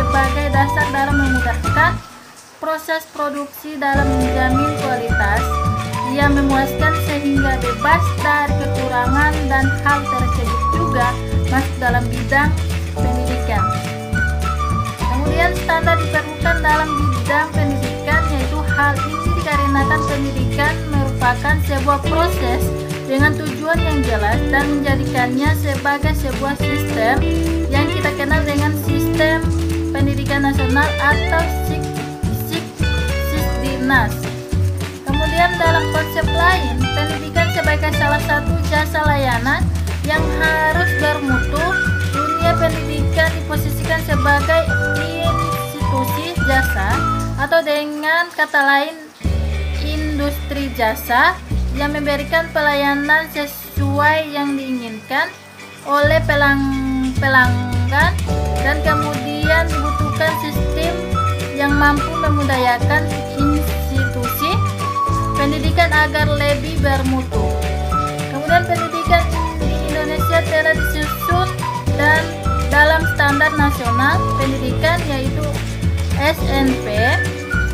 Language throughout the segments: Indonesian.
sebagai dasar dalam memudahkan proses produksi dalam menjamin kualitas yang memuaskan sehingga bebas dari kekurangan, dan hal tersebut juga masuk dalam bidang pendidikan. Kemudian standar diperlukan dalam bidang pendidikan, yaitu hal ini dikarenakan pendidikan merupakan sebuah proses dengan tujuan yang jelas dan menjadikannya sebagai sebuah sistem yang kita kenal dengan sistem pendidikan nasional atau Sisdiknas. Kemudian dalam konsep lain, pendidikan sebagai salah satu jasa layanan yang harus bermutu. Dunia pendidikan diposisikan sebagai institusi jasa, atau dengan kata lain industri jasa yang memberikan pelayanan sesuai yang diinginkan oleh pelanggan, dan kemudian dibutuhkan sistem yang mampu memudayakan institusi pendidikan agar lebih bermutu. Kemudian pendidikan di Indonesia telah disusun dan dalam standar nasional pendidikan, yaitu SNP,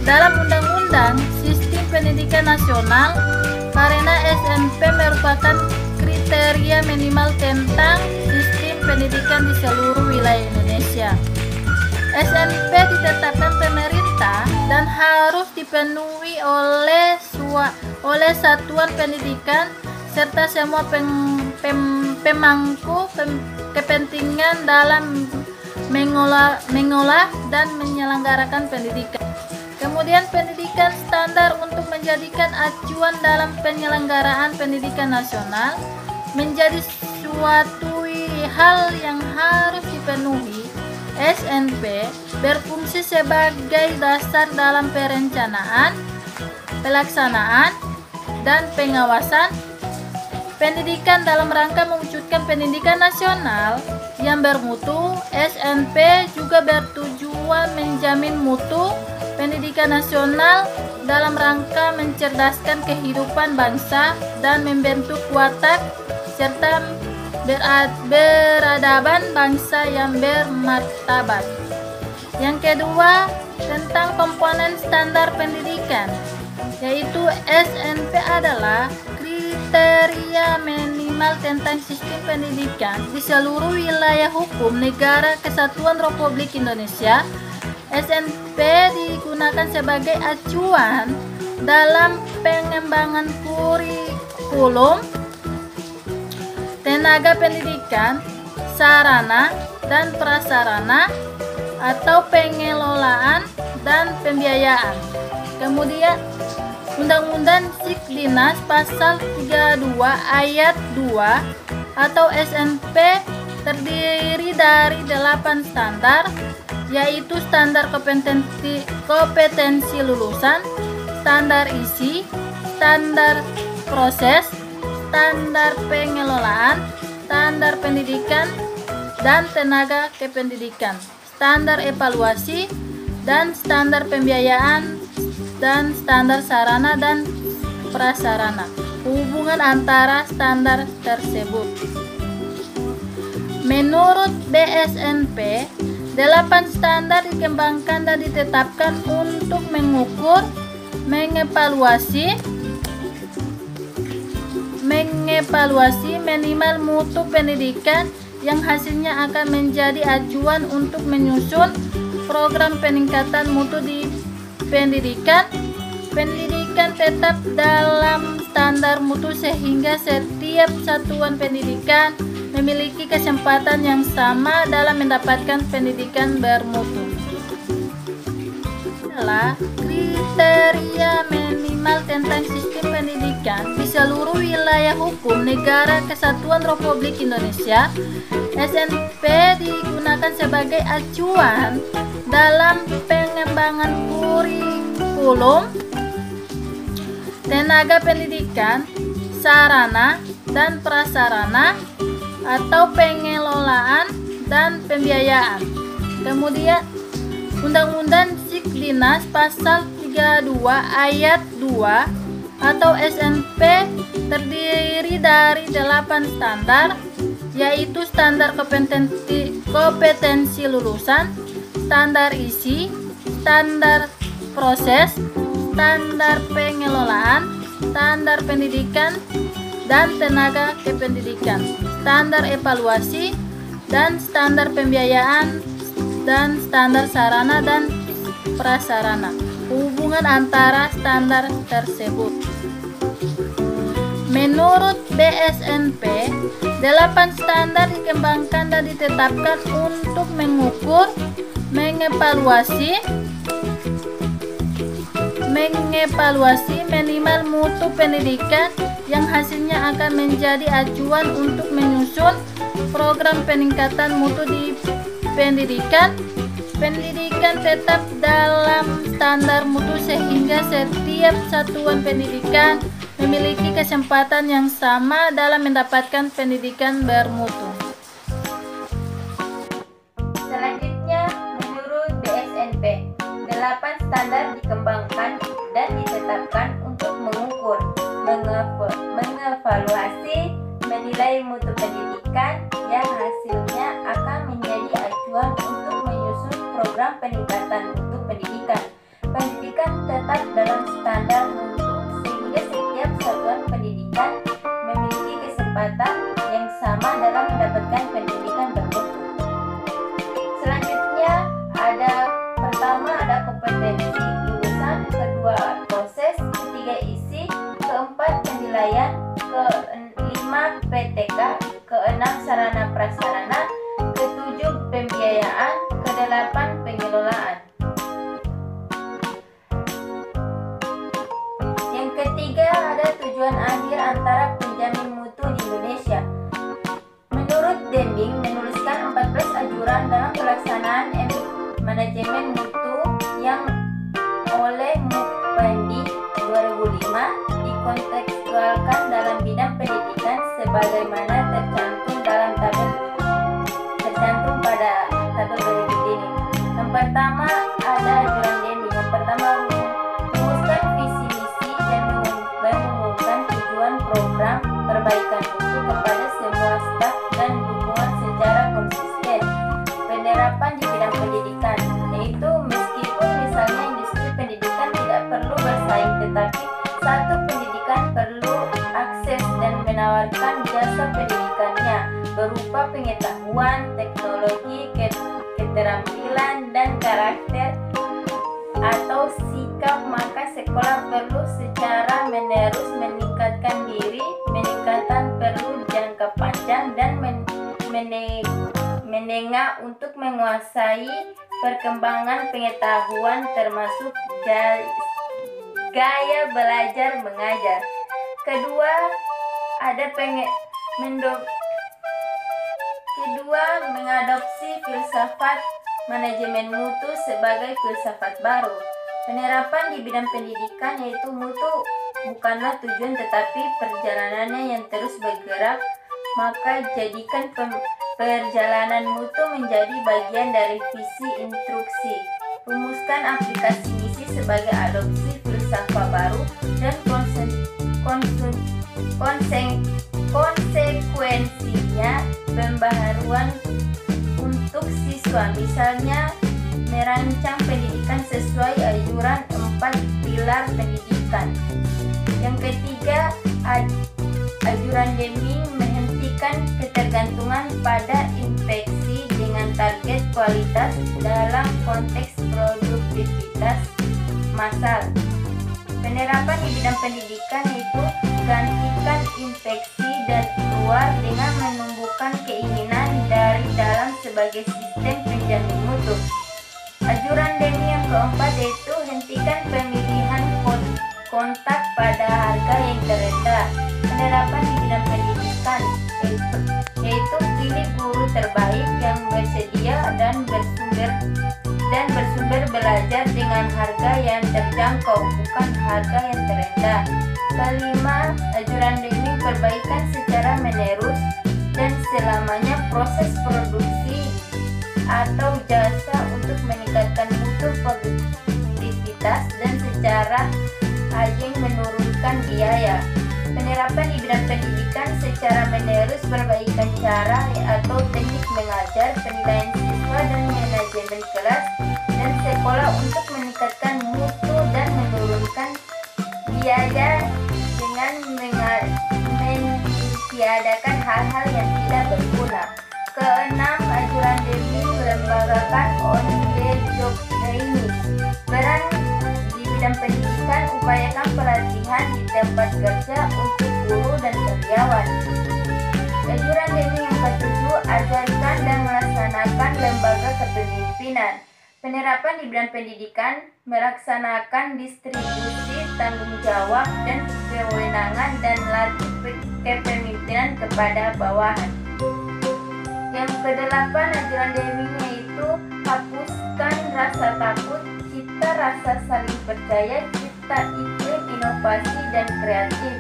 dalam Undang-Undang Sistem Pendidikan Nasional, karena SNP merupakan kriteria minimal tentang sistem pendidikan di seluruh wilayah Indonesia. SNP ditetapkan pemerintah dan harus dipenuhi oleh satuan pendidikan serta semua pemangku kepentingan dalam mengolah dan menyelenggarakan pendidikan. Kemudian pendidikan standar untuk menjadikan acuan dalam penyelenggaraan pendidikan nasional menjadi suatu hal yang harus dipenuhi. SNP berfungsi sebagai dasar dalam perencanaan, pelaksanaan, dan pengawasan pendidikan dalam rangka mewujudkan pendidikan nasional yang bermutu. SNP juga bertujuan menjamin mutu pendidikan nasional dalam rangka mencerdaskan kehidupan bangsa dan membentuk watak serta beradaban bangsa yang bermartabat. Yang kedua, tentang komponen standar pendidikan, yaitu SNP adalah kriteria minimal tentang sistem pendidikan di seluruh wilayah hukum Negara Kesatuan Republik Indonesia. SNP digunakan sebagai acuan dalam pengembangan kurikulum, tenaga pendidikan, sarana dan prasarana, atau pengelolaan dan pembiayaan. Kemudian Undang-Undang Sisdiknas Pasal 32 Ayat 2 atau SNP terdiri dari 8 standar, yaitu standar kompetensi lulusan, standar isi, standar proses, standar pengelolaan, standar pendidikan dan tenaga kependidikan, standar evaluasi, dan standar pembiayaan, dan standar sarana dan prasarana. Hubungan antara standar tersebut. Menurut BSNP, 8 standar dikembangkan dan ditetapkan untuk mengukur, mengevaluasi minimal mutu pendidikan yang hasilnya akan menjadi acuan untuk menyusun program peningkatan mutu di pendidikan. Pendidikan tetap dalam standar mutu sehingga setiap satuan pendidikan memiliki kesempatan yang sama dalam mendapatkan pendidikan bermutu. Adalah kriteria minimal tentang sistem pendidikan di seluruh wilayah hukum Negara Kesatuan Republik Indonesia. SNP digunakan sebagai acuan dalam pengembangan kurikulum, tenaga pendidikan, sarana dan prasarana, atau pengelolaan dan pembiayaan. Kemudian Undang-Undang Sisdiknas Pasal 32 Ayat 2 atau SNP terdiri dari 8 standar, yaitu standar kompetensi lulusan, standar isi, standar proses, standar pengelolaan, standar pendidikan dan tenaga kependidikan, standar evaluasi, dan standar pembiayaan, dan standar sarana dan prasarana. Hubungan antara standar tersebut. Menurut BSNP, 8 standar dikembangkan dan ditetapkan untuk mengukur, mengevaluasi minimal mutu pendidikan yang hasilnya akan menjadi acuan untuk menyusun program peningkatan mutu di pendidikan tetap dalam standar mutu sehingga setiap satuan pendidikan memiliki kesempatan yang sama dalam mendapatkan pendidikan bermutu. Selanjutnya, menurut BSNP, 8 standar dikembangkan dan ditetapkan untuk mengukur, mengevaluasi, menilai mutu pendidikan yang hasilnya akan menjadi acuan untuk menyusun program peningkatan mutu pendidikan. Pendidikan tetap dalam standar mutu sehingga setiap satuan pendidikan memiliki kesempatan yang sama dalam mendapatkan pendidikan bermutu. Selanjutnya pertama ada kompetensi lulusan, kedua proses, ketiga isi, keempat penilaian, kelima PTK, keenam sarana prasarana, ketujuh pembiayaan, kedelapan pengelolaan. Yang ketiga ada tujuan akhir antara penjamin mutu di Indonesia. Menurut Deming menuliskan 14 ajuran dalam pelaksanaan manajemen mutu yang oleh Mukpendi 2005 dikontekstualkan dalam bidang pendidikan sebagaimana tercantum pada tabel berikut ini. Yang pertama ada ajuran Deming. Yang pertama, rumuskan visi misi dan mengumumkan tujuan program perbaikan mutu kepada semua staf dan dukungan secara konsisten. Penerapan di bidang pendidikan, yaitu meskipun misalnya industri pendidikan tidak perlu bersaing, tetapi satu pendidikan perlu akses dan menawarkan jasa pendidikannya berupa pengetahuan, teknologi, keterampilan, dan karakter atau sikap, maka sekolah perlu secara menerus meningkatkan diri. Meningkatan perlu jangka panjang dan menengah untuk menguasai perkembangan pengetahuan termasuk gaya belajar mengajar. Kedua, ada mengadopsi filsafat manajemen mutu sebagai filsafat baru. Penerapan di bidang pendidikan, yaitu mutu bukanlah tujuan tetapi perjalanannya yang terus bergerak, maka jadikan perjalanan mutu menjadi bagian dari visi instruksi. Rumuskan aplikasi misi sebagai adopsi filsafat baru dan konsekuensinya pembaharuan untuk siswa, misalnya merancang pendidikan sesuai anjuran 4 pilar pendidikan. Yang ketiga, anjuran Deming menghentikan ketergantungan pada inspeksi dengan target kualitas dalam konteks produktivitas massal. Penerapan di bidang pendidikan itu gantikan inspeksi dari luar dengan menumbuhkan keinginan dari dalam sebagai sistem penjamin mutu. Anjuran Deming yang keempat yaitu hentikan pemilihan kontak pada harga yang terendah. Penerapan di bidang pendidikan yaitu pilih guru terbaik yang bersedia dan bersumber belajar dengan harga yang terjangkau, bukan harga yang terendah. Kelima, anjuran Deming perbaikan secara menerus dan selamanya proses produksi atau jasa untuk meningkatkan mutu produktivitas dan secara ajeng menurunkan biaya. Penerapan di bidang pendidikan secara menerus perbaikan cara atau teknik mengajar, penilaian siswa dan manajemen kelas dan sekolah untuk meningkatkan mutu dan menurunkan biaya dengan meniadakan hal-hal yang tidak berguna. Keenam, ajuran Deming melembagakan on the job training. Peran di bidang pendidikan, upayakan pelatihan di tempat kerja untuk guru dan karyawan. Ajuran Deming yang ketujuh, ajarkan dan melaksanakan lembaga kepemimpinan. Penerapan di bidang pendidikan, melaksanakan distribusi tanggung jawab dan kewenangan dan latih kepemimpinan kepada bawahan. Yang kedelapan, ajaran Deming yaitu hapuskan rasa takut, cipta rasa saling percaya, cipta iklim inovasi dan kreatif.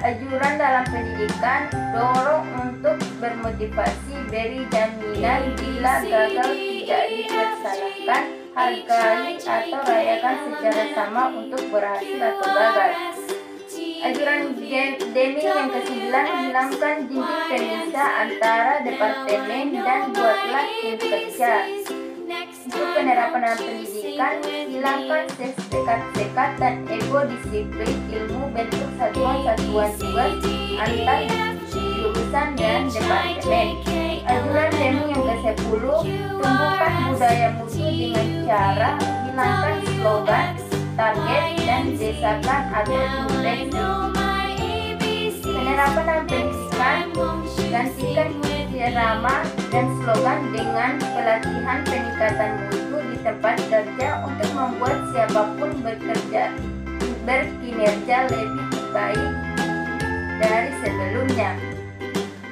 Anjuran dalam pendidikan, dorong untuk bermotivasi, beri jaminan bila gagal tidak dipersalahkan, hargai atau rayakan secara sama untuk berhasil atau gagal. Ajuran Deming yang ke-9, hilangkan dinding pemisah antara departemen dan buatlah tim kerja. Untuk penerapan dalam pendidikan, hilangkan sekat-sekat dan ego, disiplin ilmu, bentuk satuan-satuan tugas antar jurusan dan departemen. Ajuran Deming yang ke-10, tumbuhkan budaya mutu dengan cara hilangkan slogan, target, dan desakan atau influensi. Penerapan dalam pendidikan, gantikan ceramah dan slogan dengan pelatihan peningkatan mutu di tempat kerja untuk membuat siapapun berkinerja lebih baik dari sebelumnya.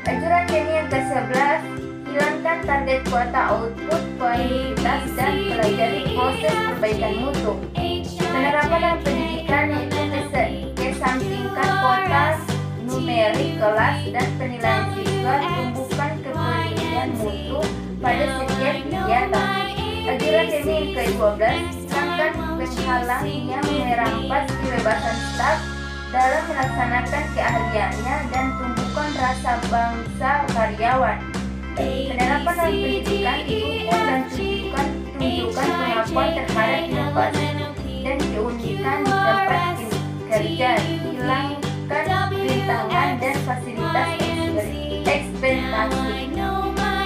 Ajuran Deming yang ke-11, hilangkan target kuota output, kualitas, dan pelajari proses perbaikan mutu. Penerapan dalam pendidikan yaitu kesampingkan kuota numerik kelas dan penilaian siswa, tumbuhkan kepedulian mutu pada setiap kegiatan. Ajuran Deming yang ke-12, hilangkan penghalang yang merampas kebebasan staf dalam melaksanakan keahliannya dan tumbuhkan rasa bangsa karyawan. Penerapan dalam pendidikan, dukung dan tunjukkan pengakuan terhadap inovasi dan keunikan di tempat kerja, hilangkan rintangan dan fasilitas ekspektasi.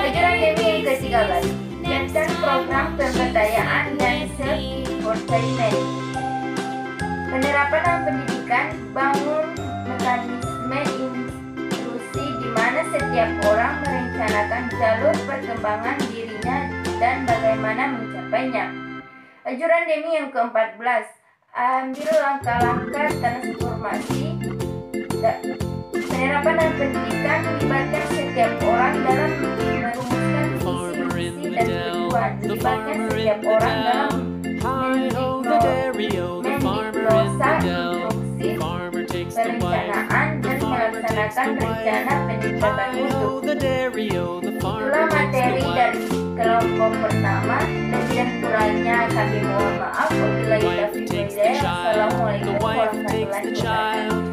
Ajuran Deming yang ke-13, giatkan program pemberdayaan dan self-employment. Penerapan dalam pendidikan, bangun mekanisme inklusi di mana setiap orang merencanakan jalur perkembangan dirinya dan bagaimana mencapainya. Ajuran Deming yang ke-14, ambil langkah-langkah transformasi. Penerapan dan pendidikan, melibatkan setiap orang dalam merumuskan visi dan tujuan. Melibatkan setiap orang dalam mendiplosa instruksi, perencanaan, dan melaksanakan rencana peningkatan mutu. Itulah materi dari kelompok pertama. Lebih kurangnya kami mohon maaf. Wabillahi taufiq wal hidayah. Assalamualaikum warahmatullahi wabarakatuh.